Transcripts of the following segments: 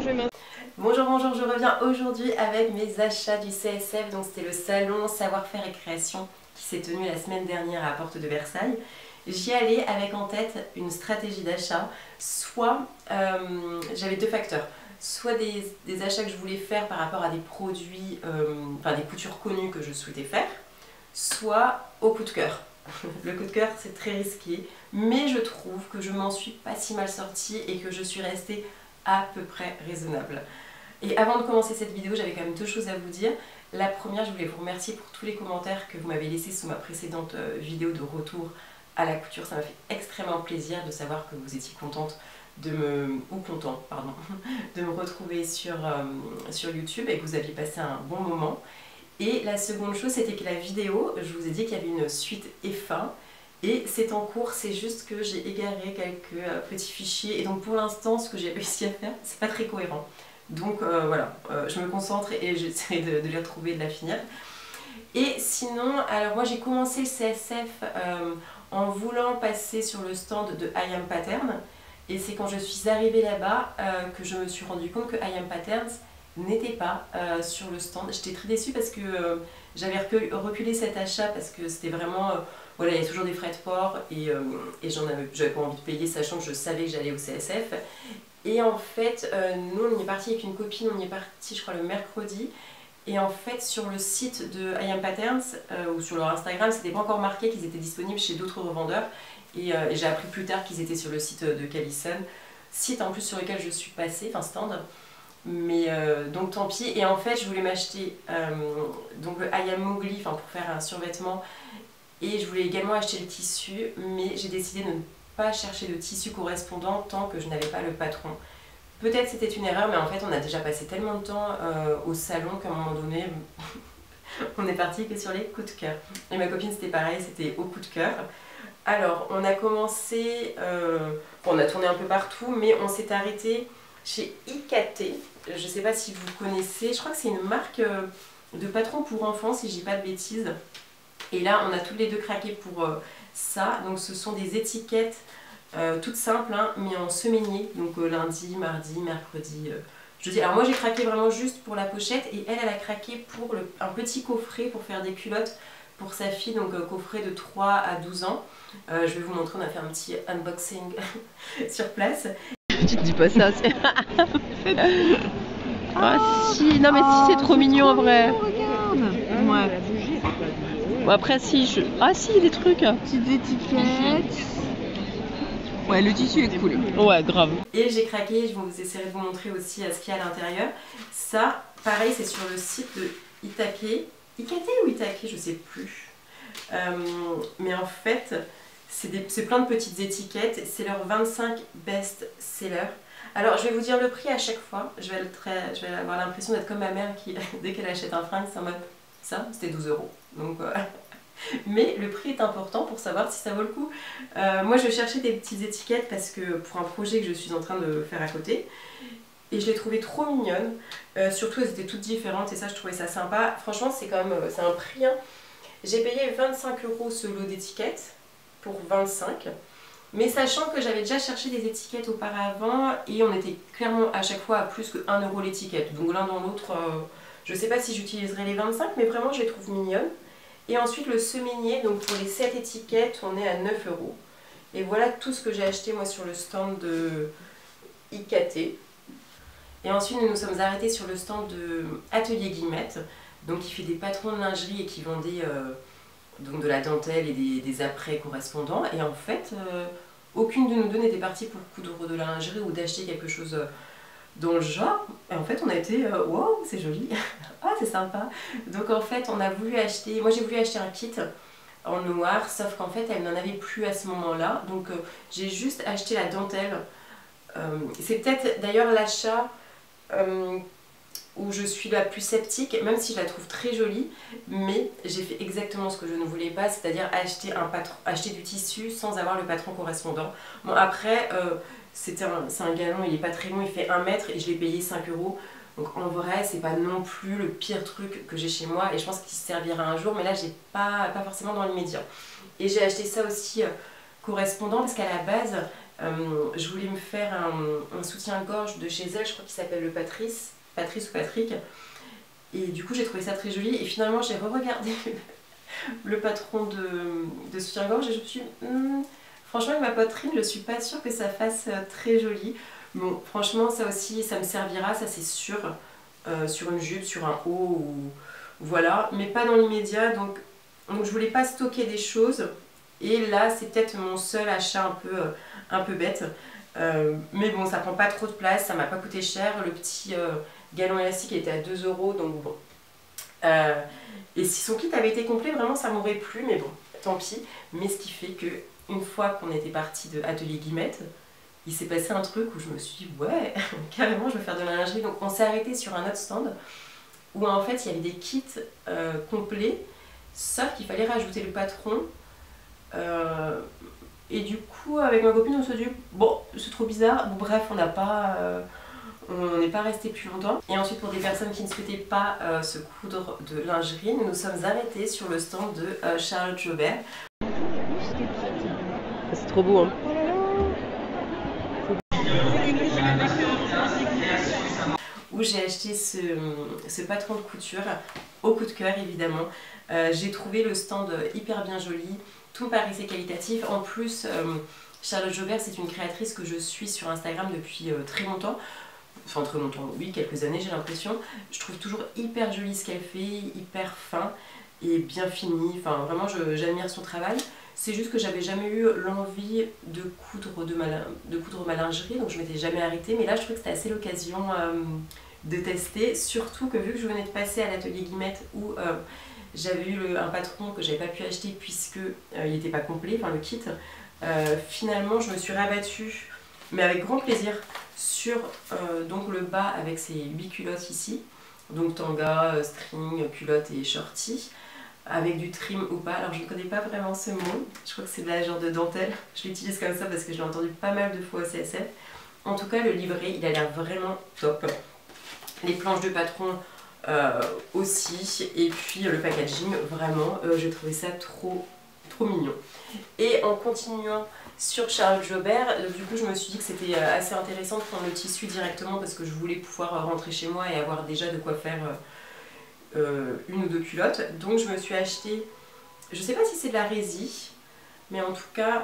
je vais Bonjour, bonjour, je reviens aujourd'hui avec mes achats du CSF. Donc c'était le salon savoir-faire et création qui s'est tenu la semaine dernière à la Porte de Versailles. J'y allais avec en tête une stratégie d'achat, soit j'avais deux facteurs, soit des achats que je voulais faire par rapport à des produits, enfin des coutures connues que je souhaitais faire, soit au coup de cœur. Le coup de cœur c'est très risqué, mais je trouve que je m'en suis pas si mal sortie et que je suis restée à peu près raisonnable. Et avant de commencer cette vidéo, j'avais quand même deux choses à vous dire. La première, je voulais vous remercier pour tous les commentaires que vous m'avez laissés sous ma précédente vidéo de retour à la couture. Ça m'a fait extrêmement plaisir de savoir que vous étiez contente de me... ou content, pardon, de me retrouver sur YouTube et que vous aviez passé un bon moment. Et la seconde chose, c'était que la vidéo, je vous ai dit qu'il y avait une suite et fin. Et c'est en cours, c'est juste que j'ai égaré quelques petits fichiers. Et donc pour l'instant, ce que j'ai réussi à faire, c'est pas très cohérent. Donc voilà, je me concentre et j'essaie de les retrouver et de la finir. Et sinon, alors moi j'ai commencé le CSF en voulant passer sur le stand de I Am Pattern. Et c'est quand je suis arrivée là-bas que je me suis rendu compte que I Am Patterns n'était pas sur le stand. J'étais très déçue parce que j'avais reculé cet achat parce que c'était vraiment... voilà, il y a toujours des frais de port et j'avais pas envie de payer sachant que je savais que j'allais au CSF. Et en fait, nous on y est parti avec une copine, on y est parti je crois le mercredi. Et en fait sur le site de I Am Patterns ou sur leur Instagram, c'était pas encore marqué qu'ils étaient disponibles chez d'autres revendeurs. Et j'ai appris plus tard qu'ils étaient sur le site de Callison, site en plus sur lequel je suis passée, enfin stand. Mais donc tant pis. Et en fait je voulais m'acheter donc le I Am Mowgli pour faire un survêtement. Et je voulais également acheter le tissu, mais j'ai décidé de ne pas chercher de tissu correspondant tant que je n'avais pas le patron. Peut-être c'était une erreur, mais en fait on a déjà passé tellement de temps au salon qu'à un moment donné, on est parti que sur les coups de cœur. Et ma copine c'était pareil, c'était au coup de cœur. Alors on a commencé, on a tourné un peu partout, mais on s'est arrêté chez IKT. Je ne sais pas si vous connaissez, je crois que c'est une marque de patron pour enfants si je dis pas de bêtises. Et là on a tous les deux craqué pour ça, donc ce sont des étiquettes toutes simples hein, mais en semainier, donc lundi, mardi, mercredi, jeudi. Alors moi j'ai craqué vraiment juste pour la pochette et elle a craqué pour un petit coffret pour faire des culottes pour sa fille, donc coffret de 3 à 12 ans. Je vais vous montrer, on a fait un petit unboxing sur place. Tu te dis pas ça, c'est... Ah si, non mais si c'est trop mignon en vrai. Regarde. Ouais. Bon, après si je... Ah si, des trucs. Petites étiquettes. Ouais, le tissu est cool. Ouais, grave. Et j'ai craqué, je vous essaierai de vous montrer aussi ce qu'il y a à l'intérieur. Ça, pareil, c'est sur le site de Itake. Ikate ou Itake, je sais plus. Mais en fait, c'est plein de petites étiquettes. C'est leur 25 best-sellers. Alors, je vais vous dire le prix à chaque fois. Je vais avoir l'impression d'être comme ma mère qui, dès qu'elle achète un fringue, c'est en mode ça, c'était 12 €. Donc, mais le prix est important pour savoir si ça vaut le coup. Moi, je cherchais des petites étiquettes parce que pour un projet que je suis en train de faire à côté. Et je les trouvais trop mignonnes. Surtout, elles étaient toutes différentes et ça, je trouvais ça sympa. Franchement, c'est quand même c'est un prix. Hein. J'ai payé 25 € ce lot d'étiquettes pour 25. Mais sachant que j'avais déjà cherché des étiquettes auparavant et on était clairement à chaque fois à plus que 1 € l'étiquette. Donc l'un dans l'autre, je sais pas si j'utiliserai les 25, mais vraiment je les trouve mignonnes. Et ensuite le semainier, donc pour les 7 étiquettes, on est à 9 €. Et voilà tout ce que j'ai acheté moi sur le stand de IKT. Et ensuite nous nous sommes arrêtés sur le stand de Atelier Guillemette, donc qui fait des patrons de lingerie et qui vendait donc de la dentelle et des apprêts correspondants. Et en fait, aucune de nous deux n'était partie pour coudre de la lingerie ou d'acheter quelque chose dans le genre. Et en fait on a été wow, c'est joli, ah c'est sympa. Donc en fait on a voulu acheter, moi j'ai voulu acheter un kit en noir, sauf qu'en fait elle n'en avait plus à ce moment là, donc j'ai juste acheté la dentelle. C'est peut-être d'ailleurs l'achat où je suis la plus sceptique, même si je la trouve très jolie, mais j'ai fait exactement ce que je ne voulais pas, c'est-à-dire acheter du tissu sans avoir le patron correspondant. Bon après, c'est un galon, il est pas très long, il fait 1 mètre et je l'ai payé 5 €. Donc en vrai, c'est pas non plus le pire truc que j'ai chez moi et je pense qu'il servira un jour, mais là j'ai pas forcément dans l'immédiat. Et j'ai acheté ça aussi correspondant parce qu'à la base, Je voulais me faire un soutien-gorge de chez elle, je crois qu'il s'appelle le Patrice ou Patrick. Et du coup j'ai trouvé ça très joli et finalement j'ai re-regardé le patron de soutien-gorge et je me suis dit, franchement avec ma poitrine je suis pas sûre que ça fasse très joli. Bon franchement ça aussi ça me servira, ça c'est sûr, sur une jupe, sur un haut ou voilà, mais pas dans l'immédiat donc je voulais pas stocker des choses et là c'est peut-être mon seul achat un peu bête. Mais bon ça prend pas trop de place, ça m'a pas coûté cher, le petit galon élastique était à 2 € donc bon. Et si son kit avait été complet vraiment ça m'aurait plu mais bon tant pis. Mais ce qui fait que une fois qu'on était parti de Atelier Guillemette, il s'est passé un truc où je me suis dit ouais carrément je veux faire de la lingerie. Donc on s'est arrêté sur un autre stand où en fait il y avait des kits complets sauf qu'il fallait rajouter le patron. Et du coup avec ma copine on se dit bon c'est trop bizarre, bon bref on n'est pas resté plus longtemps. Et ensuite pour des personnes qui ne souhaitaient pas se coudre de lingerie, nous nous sommes arrêtés sur le stand de Charlotte Jobert. C'est trop beau hein. Où j'ai acheté ce patron de couture au coup de cœur évidemment. J'ai trouvé le stand hyper bien joli, tout me paraissait qualitatif. En plus Charlotte Jobert c'est une créatrice que je suis sur Instagram depuis très longtemps. Enfin très longtemps, oui, quelques années j'ai l'impression. Je trouve toujours hyper joli ce qu'elle fait, hyper fin et bien fini. Enfin vraiment j'admire son travail. C'est juste que j'avais jamais eu l'envie de coudre ma lingerie, donc je m'étais jamais arrêtée. Mais là je trouvais que c'était assez l'occasion de tester, surtout que vu que je venais de passer à l'atelier Guillemette où j'avais eu un patron que j'avais pas pu acheter puisque il n'était pas complet, enfin le kit. Finalement je me suis rabattue, mais avec grand plaisir, sur donc le bas avec ces 8 culottes ici, donc tanga, string, culotte et shorty, avec du trim ou pas. Alors je ne connais pas vraiment ce mot, je crois que c'est de la genre de dentelle, je l'utilise comme ça parce que je l'ai entendu pas mal de fois au CSF. En tout cas le livret il a l'air vraiment top, les planches de patron aussi, et puis le packaging vraiment, j'ai trouvé ça trop mignon. Et en continuant sur Charlotte Jobert, du coup je me suis dit que c'était assez intéressant de prendre le tissu directement parce que je voulais pouvoir rentrer chez moi et avoir déjà de quoi faire une ou deux culottes. Donc je me suis acheté, je sais pas si c'est de la résie, mais en tout cas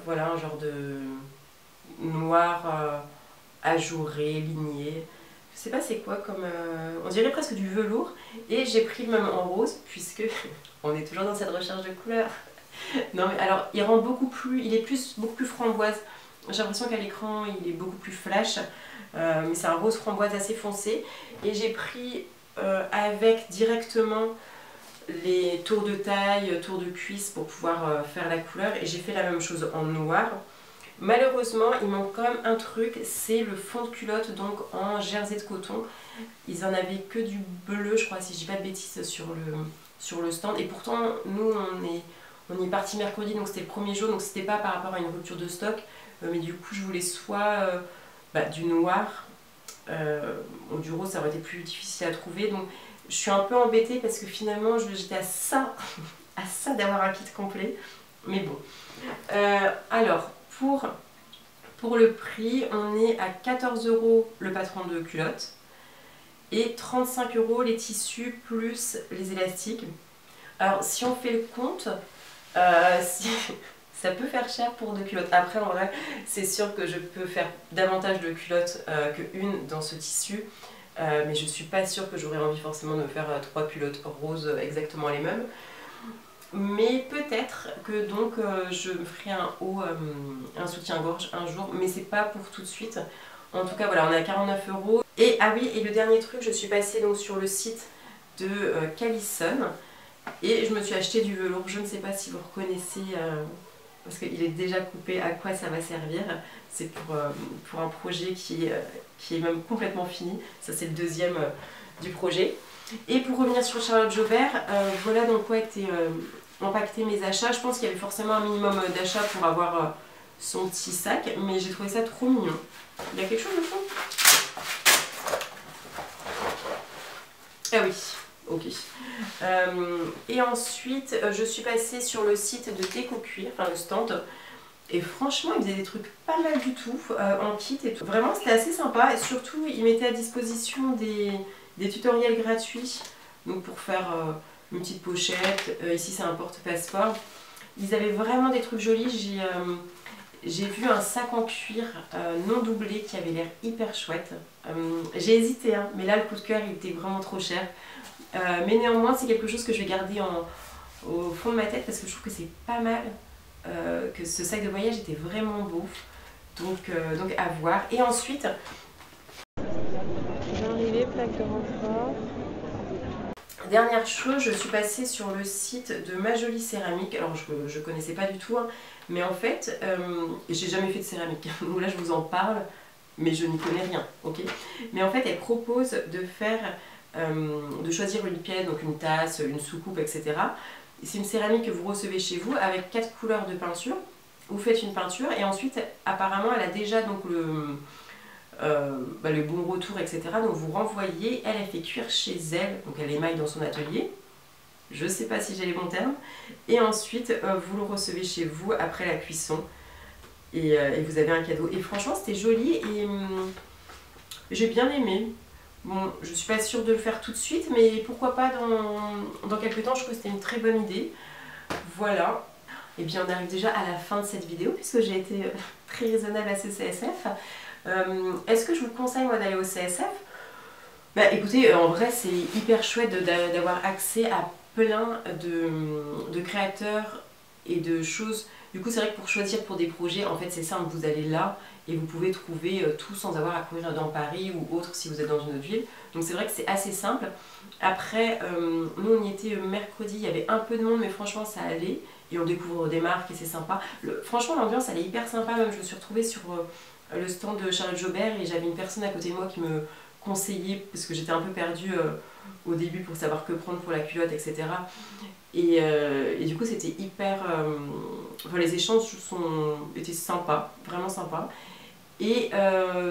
voilà un genre de noir ajouré, ligné. Je sais pas c'est quoi comme... on dirait presque du velours. Et j'ai pris le même en rose puisque on est toujours dans cette recherche de couleurs. Non mais alors il rend beaucoup plus framboise. J'ai l'impression qu'à l'écran il est beaucoup plus flash. Mais c'est un rose framboise assez foncé. Et j'ai pris avec directement les tours de taille, tours de cuisse pour pouvoir faire la couleur. Et j'ai fait la même chose en noir. Malheureusement il manque quand même un truc, c'est le fond de culotte donc en jersey de coton. Ils en avaient que du bleu je crois si je dis pas de bêtises sur le stand. Et pourtant nous on y est parti mercredi donc c'était le premier jour, donc c'était pas par rapport à une rupture de stock. Mais du coup je voulais soit du noir, du rose ça aurait été plus difficile à trouver. Donc je suis un peu embêtée parce que finalement j'étais à ça d'avoir un kit complet. Mais bon. Alors pour le prix, on est à 14 € le patron de culotte et 35 € les tissus plus les élastiques. Alors si on fait le compte, ça peut faire cher pour 2 culottes. Après en vrai, c'est sûr que je peux faire davantage de culottes qu'une dans ce tissu. Mais je suis pas sûre que j'aurais envie forcément de me faire 3 culottes roses exactement les mêmes. Mais peut-être que donc je me ferai un haut, un soutien-gorge un jour, mais c'est pas pour tout de suite. En tout cas voilà, on est à 49 €. Et ah oui, et le dernier truc, je suis passée donc sur le site de Callison et je me suis acheté du velours. Je ne sais pas si vous reconnaissez, parce qu'il est déjà coupé, à quoi ça va servir. C'est pour un projet qui est même complètement fini. Ça c'est le deuxième du projet. Et pour revenir sur Charlotte Jobert, voilà dans quoi étaient empaquetés mes achats. Je pense qu'il y avait forcément un minimum d'achats pour avoir son petit sac, mais j'ai trouvé ça trop mignon. Il y a quelque chose au fond? Ah oui, ok. Et ensuite, je suis passée sur le site de Déco Cuir, enfin le stand, Et franchement, il faisait des trucs pas mal du tout, en kit et tout. Vraiment, c'était assez sympa. Et surtout, il mettait à disposition des tutoriels gratuits. Donc pour faire une petite pochette. Ici, c'est un porte-passeport. Ils avaient vraiment des trucs jolis. J'ai vu un sac en cuir non doublé qui avait l'air hyper chouette. J'ai hésité, hein, mais là, le coup de cœur, il était vraiment trop cher. Mais néanmoins, c'est quelque chose que je vais garder au fond de ma tête parce que je trouve que c'est pas mal. Que ce sac de voyage était vraiment beau, donc à voir. Et ensuite, Arrivé, plaque de renfort. Dernière chose, je suis passée sur le site de Ma Jolie Céramique. Alors je connaissais pas du tout, hein, mais en fait, j'ai jamais fait de céramique. Donc là je vous en parle, mais je n'y connais rien, ok. Mais en fait, elle propose de faire, de choisir une pièce, donc une tasse, une soucoupe, etc. C'est une céramique que vous recevez chez vous avec 4 couleurs de peinture. Vous faites une peinture et ensuite, apparemment, elle a déjà donc le bon retour, etc. Donc vous renvoyez, elle fait cuire chez elle, donc elle émaille dans son atelier. Je sais pas si j'ai les bons termes. Et ensuite, vous le recevez chez vous après la cuisson. Et vous avez un cadeau. Et franchement, c'était joli et j'ai bien aimé. Bon, je suis pas sûre de le faire tout de suite, mais pourquoi pas dans quelques temps. Je trouve que c'était une très bonne idée. Voilà. Et bien on arrive déjà à la fin de cette vidéo puisque j'ai été très raisonnable à ce CSF. Est-ce que je vous conseille moi d'aller au CSF? Bah écoutez, en vrai c'est hyper chouette d'avoir accès à plein de créateurs et de choses. Du coup c'est vrai que pour choisir pour des projets, en fait c'est simple, vous allez là et vous pouvez trouver tout sans avoir à courir dans Paris ou autre si vous êtes dans une autre ville. Donc c'est vrai que c'est assez simple. Après, nous on y était mercredi, il y avait un peu de monde mais franchement ça allait. Et on découvre des marques et c'est sympa. Franchement l'ambiance elle est hyper sympa, même je me suis retrouvée sur le stand de Charlotte Jobert et j'avais une personne à côté de moi qui me conseillait parce que j'étais un peu perdue au début pour savoir que prendre pour la culotte, etc. Et du coup c'était hyper... enfin, les échanges étaient sympas, vraiment sympas. Et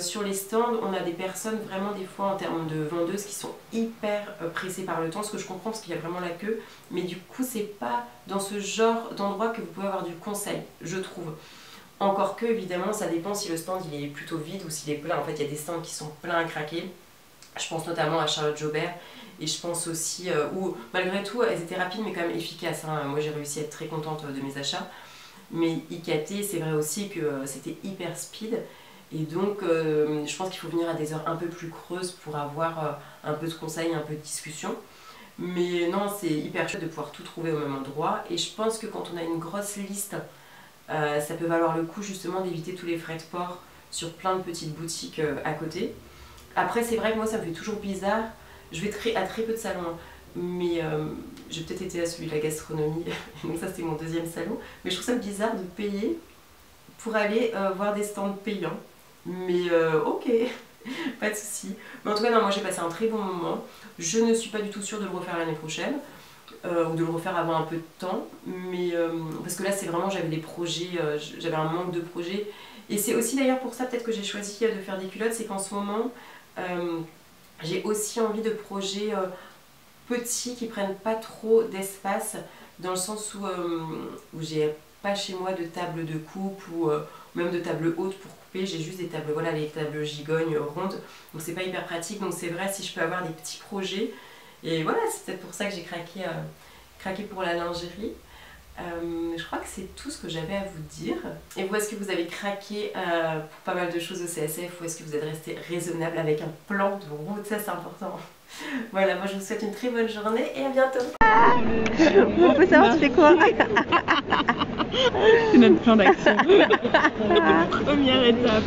sur les stands, on a des personnes vraiment des fois en termes de vendeuses qui sont hyper pressées par le temps, ce que je comprends parce qu'il y a vraiment la queue. Mais du coup c'est pas dans ce genre d'endroit que vous pouvez avoir du conseil, je trouve. Encore que évidemment ça dépend si le stand il est plutôt vide ou s'il est plein. En fait il y a des stands qui sont pleins à craquer. Je pense notamment à Charlotte Jobert et je pense aussi où malgré tout elles étaient rapides mais quand même efficaces, hein. Moi j'ai réussi à être très contente de mes achats. Mais IKT c'est vrai aussi que c'était hyper speed. Et donc je pense qu'il faut venir à des heures un peu plus creuses pour avoir un peu de conseils, un peu de discussion. Mais non, c'est hyper chouette de pouvoir tout trouver au même endroit. Et je pense que quand on a une grosse liste, ça peut valoir le coup justement d'éviter tous les frais de port sur plein de petites boutiques à côté. Après c'est vrai que moi ça me fait toujours bizarre. Je vais à très peu de salons, mais j'ai peut-être été à celui de la gastronomie, donc ça c'était mon deuxième salon. Mais je trouve ça bizarre de payer pour aller voir des stands payants. Mais ok, pas de souci. Mais en tout cas, non, moi j'ai passé un très bon moment. Je ne suis pas du tout sûre de le refaire l'année prochaine, ou de le refaire avant un peu de temps. Mais parce que là, c'est vraiment, j'avais des projets, j'avais un manque de projets. Et c'est aussi d'ailleurs pour ça peut-être que j'ai choisi de faire des culottes, c'est qu'en ce moment, j'ai aussi envie de projets petits qui prennent pas trop d'espace, dans le sens où j'ai pas chez moi de table de coupe ou même de table haute pour couper, j'ai juste des tables, voilà, les tables gigognes rondes, donc c'est pas hyper pratique. Donc c'est vrai, si je peux avoir des petits projets, et voilà, c'est peut-être pour ça que j'ai craqué pour la lingerie. Je crois que c'est tout ce que j'avais à vous dire. Et vous, est-ce que vous avez craqué pour pas mal de choses au CSF ou est-ce que vous êtes resté raisonnable avec un plan de route? Ça c'est important. Voilà, moi je vous souhaite une très bonne journée et à bientôt. On peut savoir tu fais quoi? C'est notre plan d'action. Première étape.